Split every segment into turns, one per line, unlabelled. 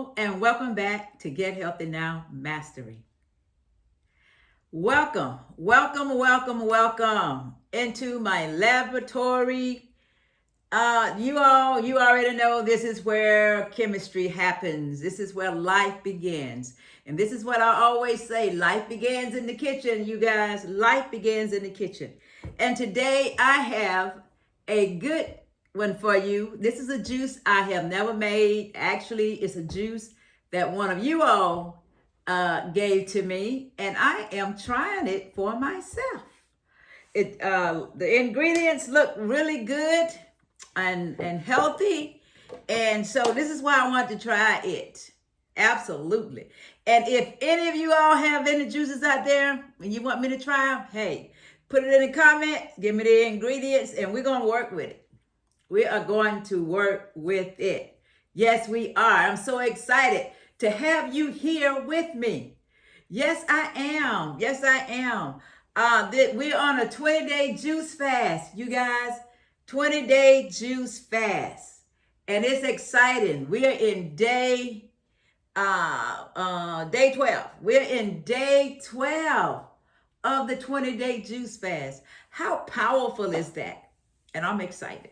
Hello and welcome back to Get Healthy Now Mastery. Welcome into my laboratory. You already know this is where chemistry happens. This is where life begins. And this is what I always say, life begins in the kitchen, you guys. Life begins in the kitchen. And today I have a good one for you. This is a juice I have never made. Actually, it's a juice that one of you all gave to me, and I am trying it for myself. The ingredients look really good and healthy, and so this is why I want to try it. Absolutely. And if any of you all have any juices out there and you want me to try them, hey, put it in the comments, give me the ingredients, and we're going to work with it. We are going to work with it. Yes, we are. I'm so excited to have you here with me. Yes, I am. Yes, I am. We're on a 20-day juice fast, you guys. 20-day juice fast. And it's exciting. We are in day 12. We're in day 12 of the 20-day juice fast. How powerful is that? And I'm excited.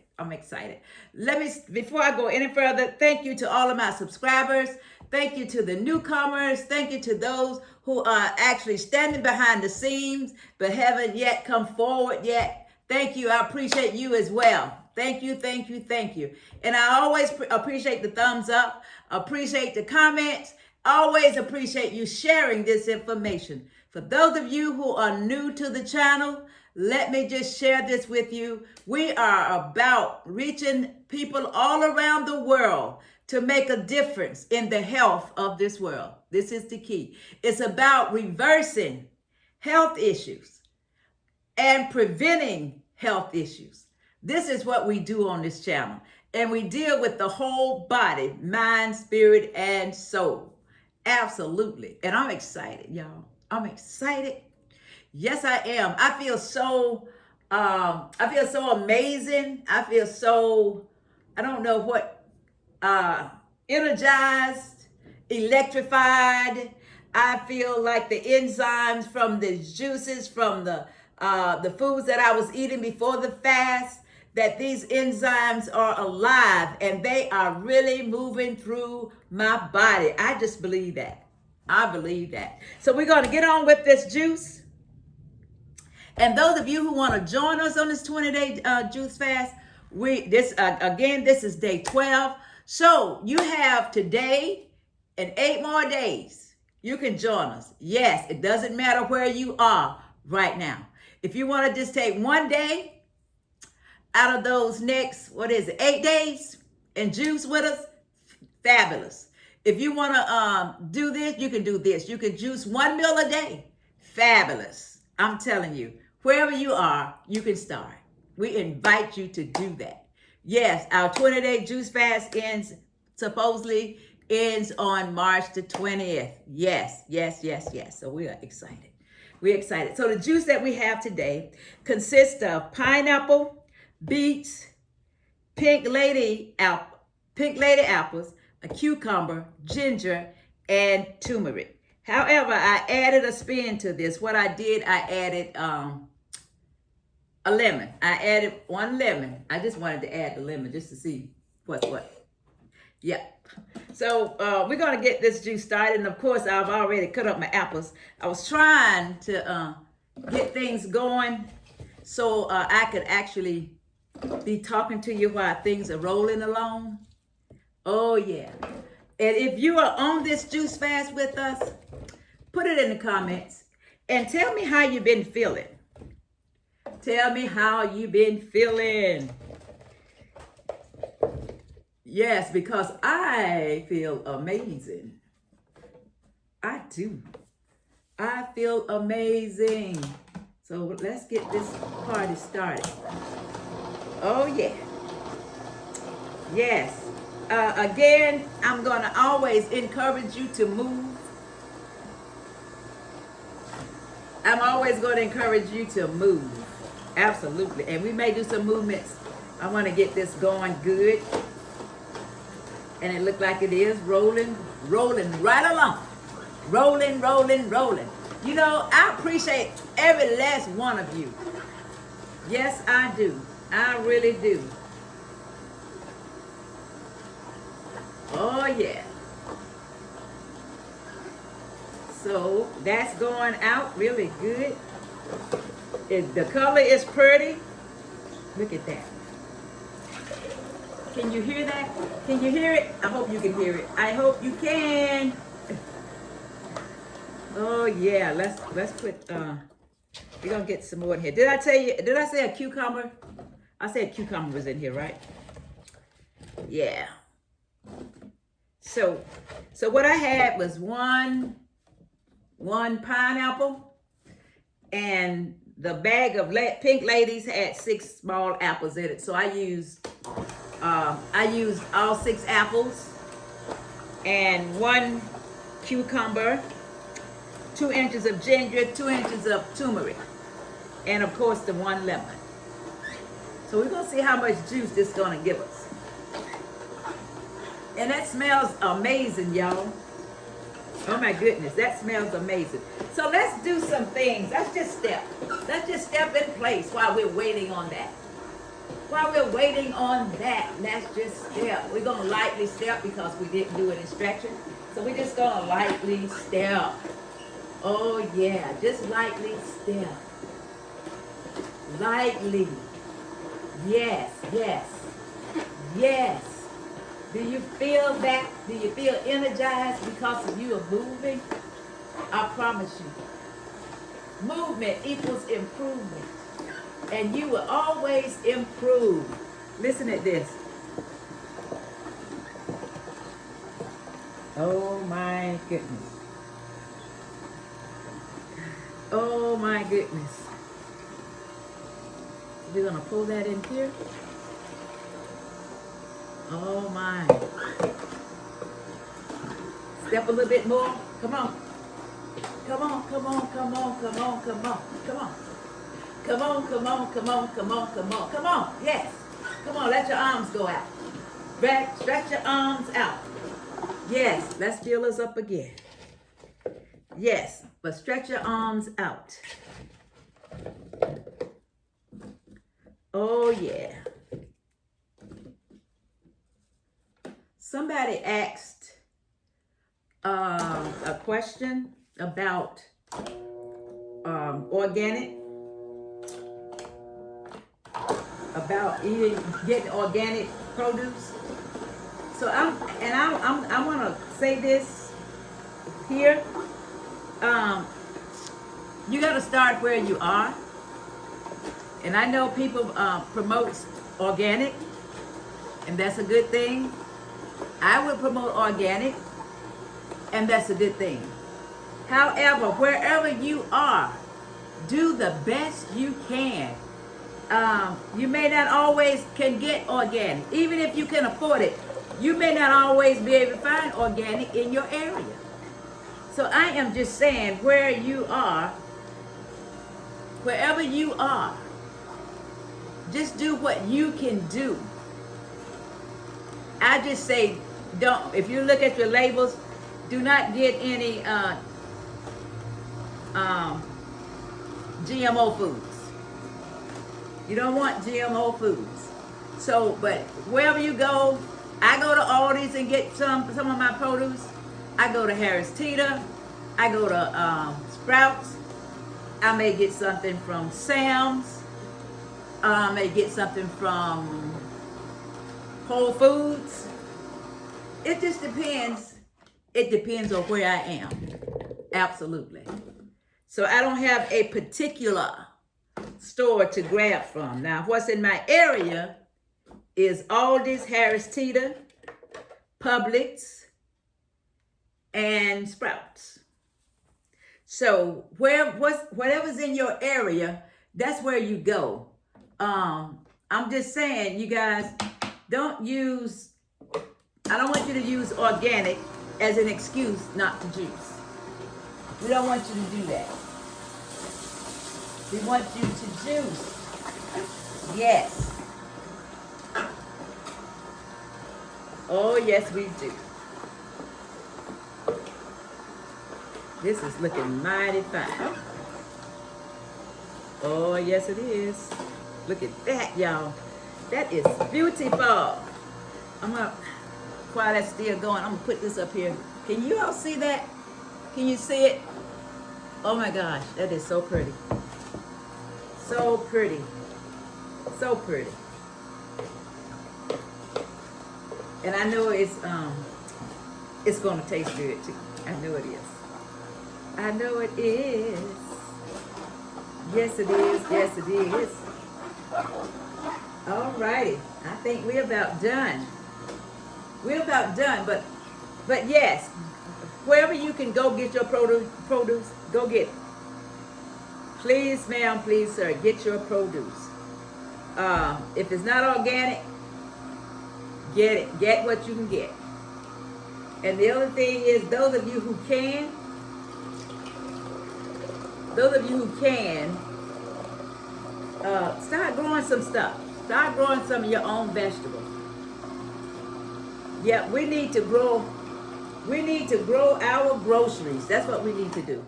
Before I go any further, thank you to all of my subscribers. Thank you to the newcomers. Thank you to those who are actually standing behind the scenes but haven't yet come forward yet. Thank you. I appreciate you as well. Thank you. And I always appreciate the thumbs up, appreciate the comments, always appreciate you sharing this information. For those of you who are new to the channel, let me just share this with you. We are about reaching people all around the world to make a difference in the health of this world. This is the key. It's about reversing health issues and preventing health issues. This is what we do on this channel. And we deal with the whole body, mind, spirit, and soul. Absolutely. And I'm excited, y'all. I'm excited. Yes, I am. I feel so amazing. I feel so, I don't know what, energized, electrified. I feel like the enzymes from the juices, from the foods that I was eating before the fast, that these enzymes are alive and they are really moving through my body. I just believe that. I believe that. So we're going to get on with this juice. And those of you who want to join us on this 20-day juice fast, this is day 12. So you have today and 8 more days. You can join us. Yes, it doesn't matter where you are right now. If you want to just take one day out of those next, 8 days and juice with us, fabulous. If you want to do this, you can do this. You can juice 1 meal a day. Fabulous. I'm telling you, wherever you are, you can start. We invite you to do that. Yes, our 20-day juice fast supposedly ends on March the 20th. Yes. So we are excited. We're excited. So the juice that we have today consists of pineapple, beets, pink lady apples, a cucumber, ginger, and turmeric. However, I added a spin to this. What I did, I added a lemon. I added 1 lemon. I just wanted to add the lemon just to see what's what. Yeah. So we're going to get this juice started. And of course, I've already cut up my apples. I was trying to get things going so I could actually be talking to you while things are rolling along. Oh, yeah. And if you are on this juice fast with us, put it in the comments and tell me how you've been feeling. Tell me how you've been feeling. Yes, because I feel amazing. I do. I feel amazing. So let's get this party started. Oh, yeah. Yes. Again, I'm going to always encourage you to move. I'm always going to encourage you to move. Absolutely. And we may do some movements. I want to get this going good. And it looked like it is rolling, rolling right along. Rolling, rolling, rolling. You know, I appreciate every last one of you. Yes, I do. I really do. Oh, yeah. So that's going out really good. The color is pretty. Look at that. Can you hear that? Can you hear it? I hope you can hear it. I hope you can. Oh yeah, let's put we're gonna get some more in here. Did I tell you, did I say a cucumber? I said cucumber was in here, right? Yeah. So what I had was one pineapple, and the bag of pink ladies had 6 small apples in it. So I used all 6 apples and 1 cucumber, 2 inches of ginger, 2 inches of turmeric, and of course the 1 lemon. So we're gonna see how much juice this is gonna give us. And that smells amazing, y'all. Oh my goodness, that smells amazing. So let's do some things. Let's just step in place while we're waiting on that. While we're waiting on that, let's just step. We're gonna lightly step because we didn't do any stretching. So we're just gonna lightly step. Oh yeah, just lightly step. Lightly. Yes, yes, yes. Do you feel that? Do you feel energized because of you are moving? I promise you. Movement equals improvement. And you will always improve. Listen at this. Oh my goodness. Oh my goodness. We're gonna pull that in here. Oh my. Step a little bit more. Come on. Come on, come on, come on, come on, come on, come on. Come on, come on, come on, come on, come on, come on. Yes. Come on, let your arms go out. Stretch your arms out. Yes, let's fill us up again. Yes, but stretch your arms out. Oh, yeah. Somebody asked a question about organic, about getting organic produce. So I want to say this here. You got to start where you are. And I know people promote organic, and that's a good thing. I would promote organic, and that's a good thing. However, wherever you are, do the best you can. You may not always can get organic. Even if you can afford it, you may not always be able to find organic in your area. So I am just saying, where you are, wherever you are, just do what you can do. I just say, don't, if you look at your labels, do not get any GMO foods. You don't want GMO foods. So, but wherever you go, I go to Aldi's and get some of my produce. I go to Harris Teeter. I go to Sprouts. I may get something from Sam's. I may get something from Whole Foods. It just depends. It depends on where I am. Absolutely. So I don't have a particular store to grab from. Now, what's in my area is Aldi's, Harris Teeter, Publix, and Sprouts. So whatever's in your area, that's where you go. I'm just saying, you guys, I don't want you to use organic as an excuse not to juice. We don't want you to do that. We want you to juice. Yes. Oh, yes, we do. This is looking mighty fine. Oh, yes, it is. Look at that, y'all. That is beautiful. I'm going to, while that's still going, I'm going to put this up here. Can you all see that? Can you see it? Oh, my gosh. That is so pretty. So pretty. So pretty. And I know it's going to taste good, too. I know it is. I know it is. Yes, it is. Yes, it is. All righty. I think we're about done. We're about done, but yes, wherever you can go get your produce, go get it. Please, ma'am, please, sir, get your produce. If it's not organic, get it. Get what you can get. And the other thing is, those of you who can, start growing some stuff. Start growing some of your own vegetables. Yeah, we need to grow our groceries. That's what we need to do.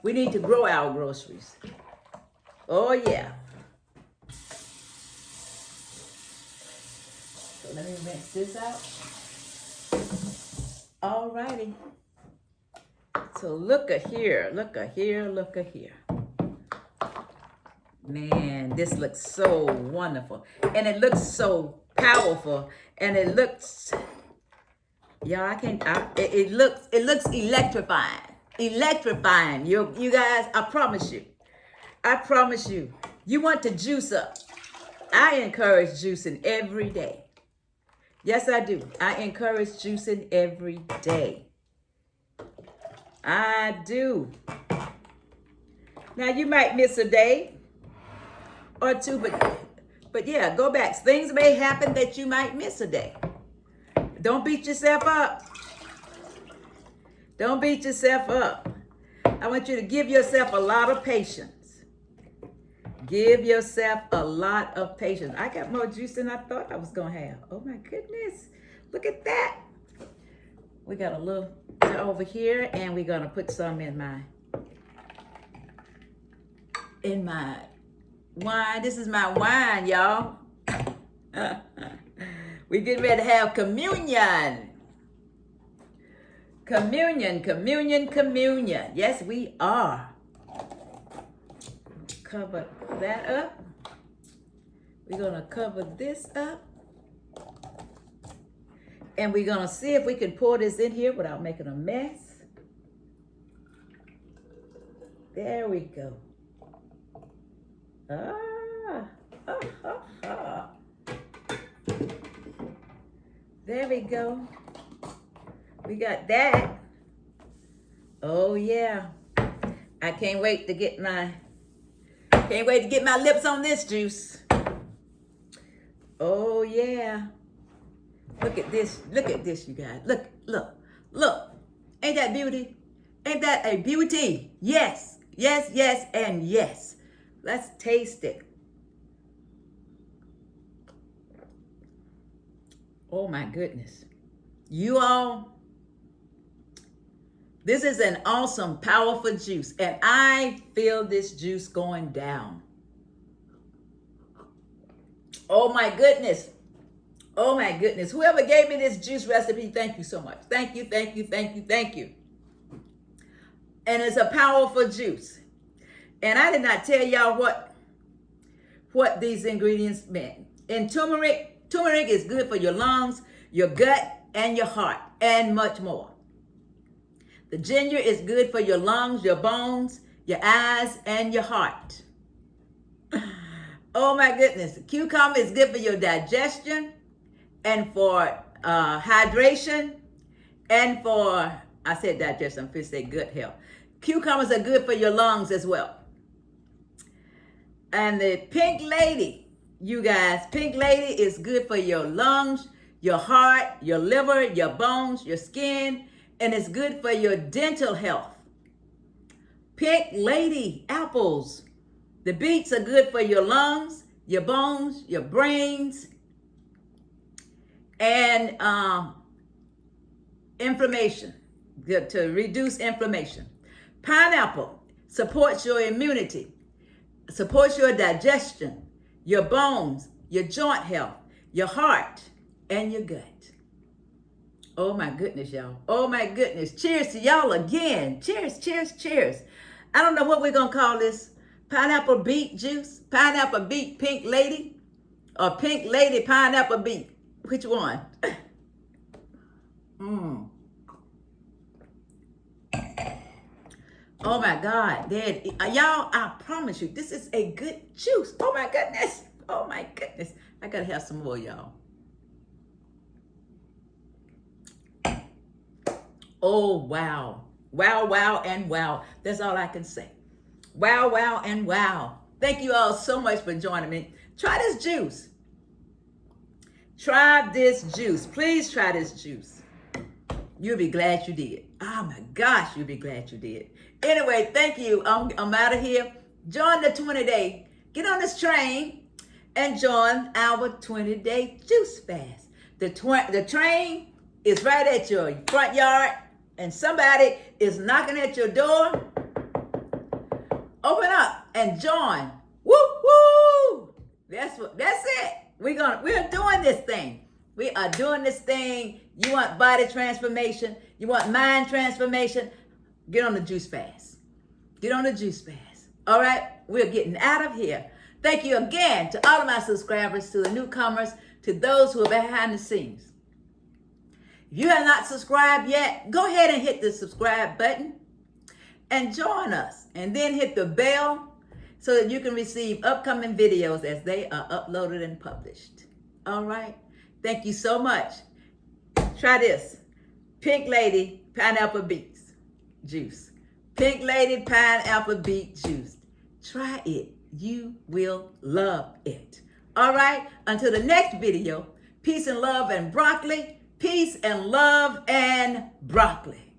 We need to grow our groceries. Oh, yeah. So let me rinse this out. All righty. So look at here. Man, this looks so wonderful. And it looks so powerful. And it looks, y'all, it looks electrifying. Electrifying. You guys, I promise you. You want to juice up. I encourage juicing every day. Yes, I do. I encourage juicing every day. I do. Now, you might miss a day or two, but yeah, go back. Things may happen that you might miss a day. Don't beat yourself up. Don't beat yourself up. I want you to give yourself a lot of patience. Give yourself a lot of patience. I got more juice than I thought I was going to have. Oh my goodness. Look at that. We got a little over here, and we're going to put some in my wine. This is my wine, y'all. We getting ready to have communion. Communion. Yes, we are. Cover that up. We're going to cover this up. And we're going to see if we can pour this in here without making a mess. There we go. There we go. We got that. Oh yeah. I can't wait to get my lips on this juice. Oh yeah. Look at this, you guys. Look. Ain't that beauty? Ain't that a beauty? Yes, and yes. Let's taste it. Oh my goodness. You all, this is an awesome, powerful juice. And I feel this juice going down. Oh my goodness. Whoever gave me this juice recipe, thank you so much. Thank you. And it's a powerful juice. And I did not tell y'all what these ingredients meant. And turmeric is good for your lungs, your gut, and your heart, and much more. The ginger is good for your lungs, your bones, your eyes, and your heart. Oh my goodness. Cucumber is good for your digestion and for hydration and for, I said digestion, I'm supposed to say gut health. Cucumbers are good for your lungs as well. And the pink lady, you guys, pink lady is good for your lungs, your heart, your liver, your bones, your skin, and it's good for your dental health. Pink lady apples. The beets are good for your lungs, your bones, your brains, and inflammation, to reduce inflammation. Pineapple supports your immunity, supports your digestion, your bones, your joint health, your heart, and your gut. Oh my goodness, y'all. Oh my goodness. Cheers to y'all again. Cheers, cheers, cheers. I don't know what we're going to call this. Pineapple beet juice, pineapple beet pink lady, or pink lady pineapple beet. Which one? Oh my God, Dad, y'all, I promise you, this is a good juice. Oh my goodness. Oh my goodness. I gotta have some more, y'all. Oh, wow. Wow, wow, and wow. That's all I can say. Wow, wow, and wow. Thank you all so much for joining me. Try this juice. Try this juice. Please try this juice. You'll be glad you did. Oh my gosh, you'll be glad you did. Anyway, thank you. I'm out of here. Join the 20-day. Get on this train and join our 20-day juice fast. The train is right at your front yard, and somebody is knocking at your door. Open up and join. Woo woo! That's it. We're doing this thing. We are doing this thing. You want body transformation? You want mind transformation? Get on the juice fast. Get on the juice fast. All right? We're getting out of here. Thank you again to all of my subscribers, to the newcomers, to those who are behind the scenes. If you have not subscribed yet, go ahead and hit the subscribe button and join us. And then hit the bell so that you can receive upcoming videos as they are uploaded and published. All right? Thank you so much. Try this. Pink Lady Pineapple Beet Juice. Pink Lady Pineapple Beet Juice. Try it. You will love it. All right? Until the next video, peace and love and broccoli. Peace and love and broccoli.